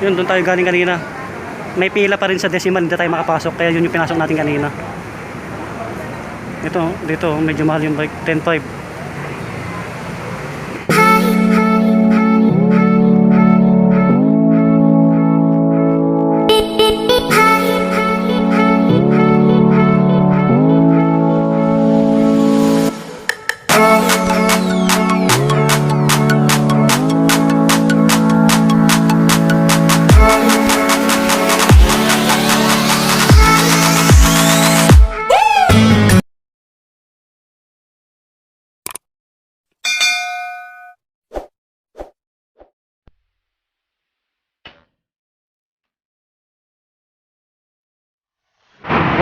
Yun, doon tayo galing kanina. May pila pa rin sa decimal, hindi tayo makapasok. Kaya yun yung pinasok natin kanina. Ito, dito, medyo mahal yung bike. 10.5.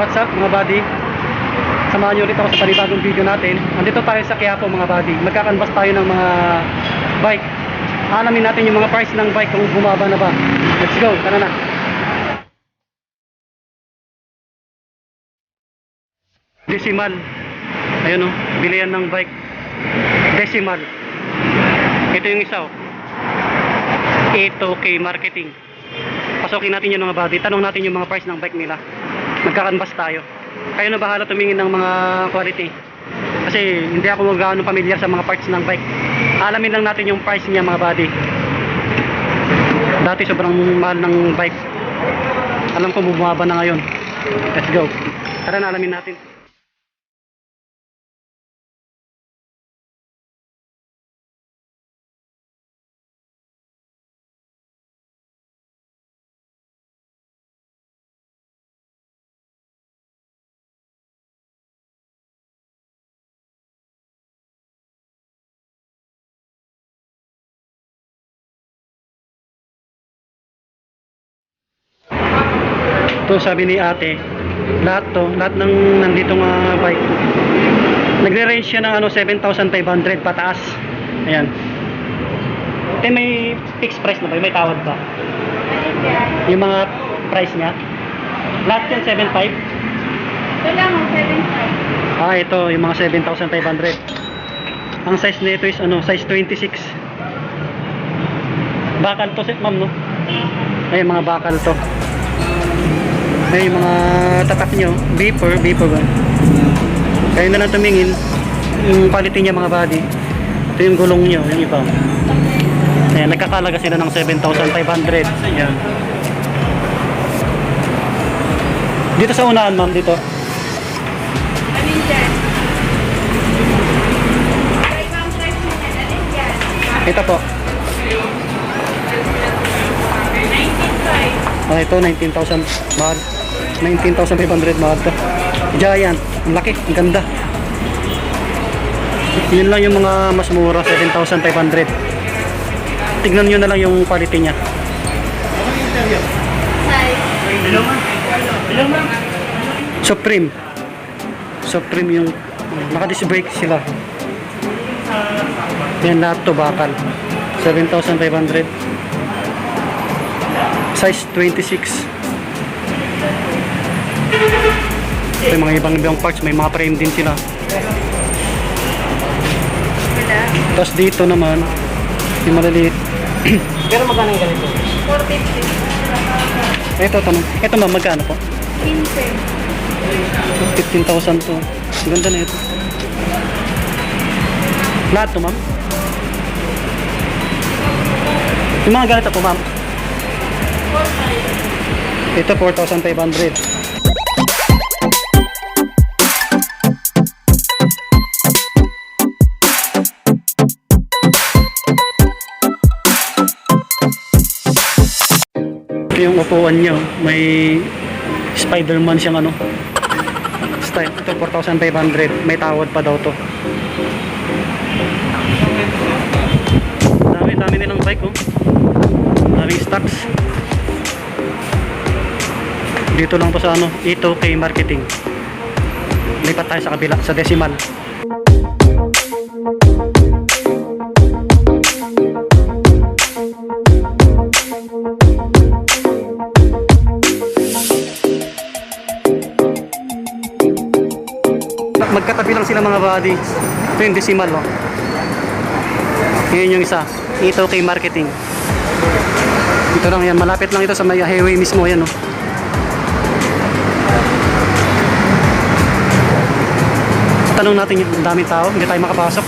What's up mga buddy? Samahan nyo ulit ako sa panibagong video natin. Andito tayo sa Quiapo mga buddy. Magkakanvas tayo ng mga bike. Alamin natin yung mga price ng bike kung bumaba na ba. Let's go, tara na. Decimal. Ayun o, bilihan ng bike. Decimal. Ito yung isa o. Ito kay marketing. Pasokin natin yung mga buddy. Tanong natin yung mga price ng bike nila. Magkakanvas tayo. Kayo na bahala tumingin ng mga quality. Kasi hindi ako magano familiar sa mga parts ng bike. Alamin lang natin yung price niya mga buddy. Dati sobrang mahal ng bike. Alam ko bumaba na ngayon. Let's go. Tara na alamin natin. Ito sabi ni ate, lahat ng nandito nga bike nagre-range siya ng 7,500 pataas. Ayan. May fixed price na ba? May tawad ba? Yung mga price niya? Lahat yan 7,500? Ito lang, 7,500. Ito yung mga 7,500. Ang size nito is size 26. Bakal to ma'am, no? Ayun, mga bakal to. Ay, mga tatak nyo, vapor ba? Kayo na lang tumingin yung quality niya mga body. Ito yung gulong nyo, yung iba. Ayan, nagkakalaga sila ng 7,500. Ayan. Dito sa unahan ma'am, dito. Alin dyan? Ibang price niya, alin dyan? Ito po. 19,500. Ito, 19,000 mahal. 19,500 mahal to. Giant, ang laki, ang ganda. Yun lang yung mga mas mura, 7,500. Tignan nyo na lang yung quality nya. Supreme yung naka-disc brake sila. Yan lahat to bakal. 7,500. Size 26. May mga ibang parts, may mga frame din sila. Tapos dito naman yung maliliit. Pero magkano yung ganito? 450. Ito ma'am, magkano po? 15. 15,000 to. Ganda na ito. Lahat to ma'am? Yung mga ganito po ma'am? 4,500. Ito 4,500. Yung upuan nyo, may Spider-Man siyang style. Ito 4,500. May tawad pa daw to. Dami nilang bike oh. Daming stocks. Dito lang to sa ito kay marketing. Lipat tayo sa kabila, sa decimal. Magkatabi lang sila mga buddy. Ito yung decimal oh. Ngayon yung isa, ito kay marketing. Ito lang yan, malapit lang ito sa may highway mismo yan, oh. Tanong natin yung daming tao, hindi tayo makapasok.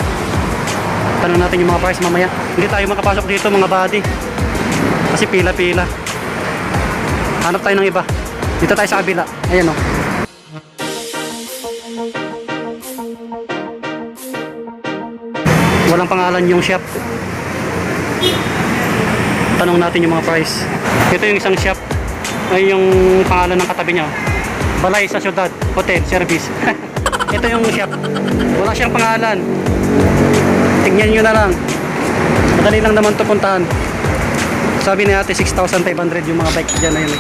Tanong natin yung mga price mamaya. Hindi tayo makapasok dito mga buddy. Kasi pila-pila. Hanap tayo ng iba. Dito tayo sa kabila. Ayan, oh. Walang pangalan yung shop. Tanong natin yung mga price. Ito yung isang shop. Ay yung pangalan ng katabi niya. Balay sa Syudad, Hotel, Service. Ito yung shop. Wala siyang pangalan. Tingnan nyo na lang. Madali lang naman ito puntahan. Sabi ni ate 6,500 yung mga bike dyan na yun.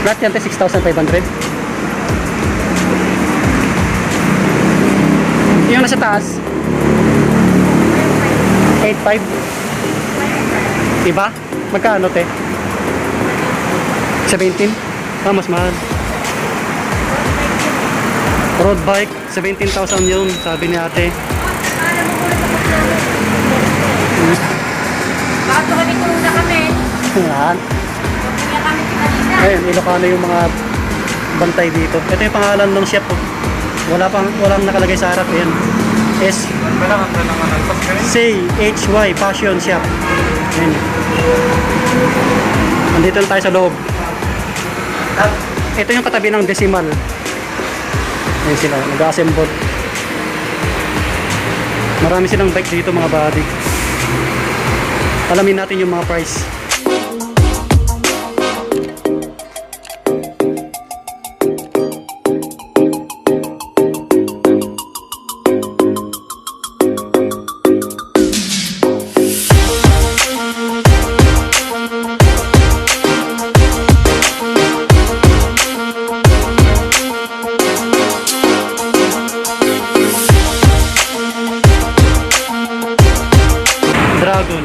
Lahat yan 6,500. Yung nasa taas 8,500. Iba? Magkano te? 17? Ah, mas mahal. Road bike 17,000 yun, sabi ni ate. Bakit kami tuluna kami? Yan. Kaya kami kanina. Ayun, Ilocano yung mga bantay dito. Ito yung pangalan ng shop. Oh. Walang nakalagay sa harap. Ayan. SCHY Fashion Shop. Ayan. Nandito na tayo sa loob. At ito yung katabi ng Decimal. Ayan sila, nag-assemble. Marami silang bike dito mga buddy. Alamin natin yung mga price. Dragon.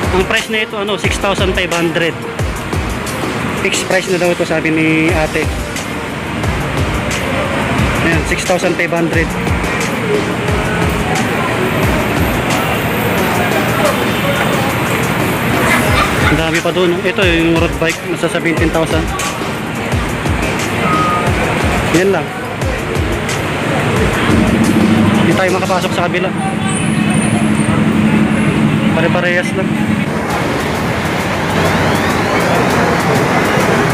Ang price na ito 6,500. Fixed price na daw ito sabi ni ate. Ayan, 6,500. Ang dami pa doon. Ito yung road bike nasa 17,000. Yan lang. Hindi tayo makapasok sa kabila. Pare-parehas lang.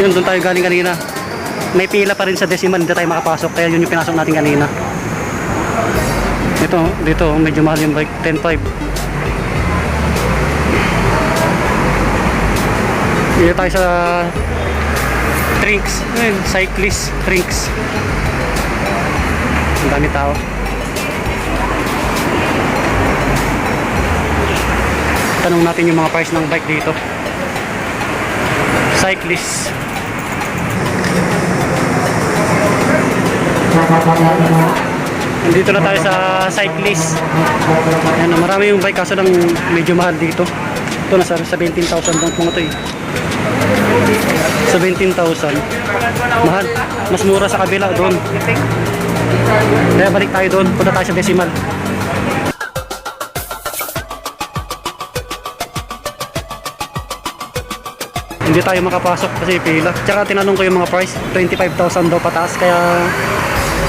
Yun, doon tayo galing kanina. May pila pa rin sa Decimal, hindi tayo makapasok. Kaya yun yung pinasok natin kanina. Ito, dito, medyo mahal yung bike. 10,500. Dito tayo sa Trinks. Ayun, cyclist Trinks. Ang dami tao. Tanong natin yung mga price ng bike dito. Cyclist. Nandito na tayo sa cyclist. Ayan, marami yung bike kaso lang medyo mahal dito. Ito nasa 17,000 lang mga ito eh. 17,000. Mahal. Mas mura sa kabila doon. Kaya balik tayo doon. Punta tayo sa Decimal. Hindi tayo makapasok kasi pila. Tsaka tinanong ko yung mga price, 25,000 daw pataas kaya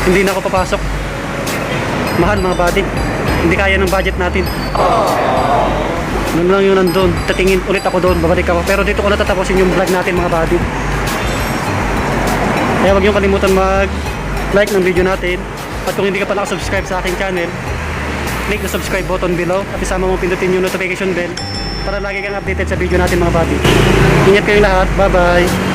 hindi na ako papasok. Mahal mga buddy. Hindi kaya ng budget natin. Noon lang yun nandun. Tatingin ulit ako doon, babalik ako. Pero dito ko na tatapusin yung vlog natin mga buddy. Kaya huwag niyong kalimutan mag-like ng video natin. At kung hindi ka pa nakasubscribe sa aking channel, click the subscribe button below at isama mong pindutin yung notification bell para lagi kang updated sa video natin mga buddy. Ingat kayong lahat. Bye bye.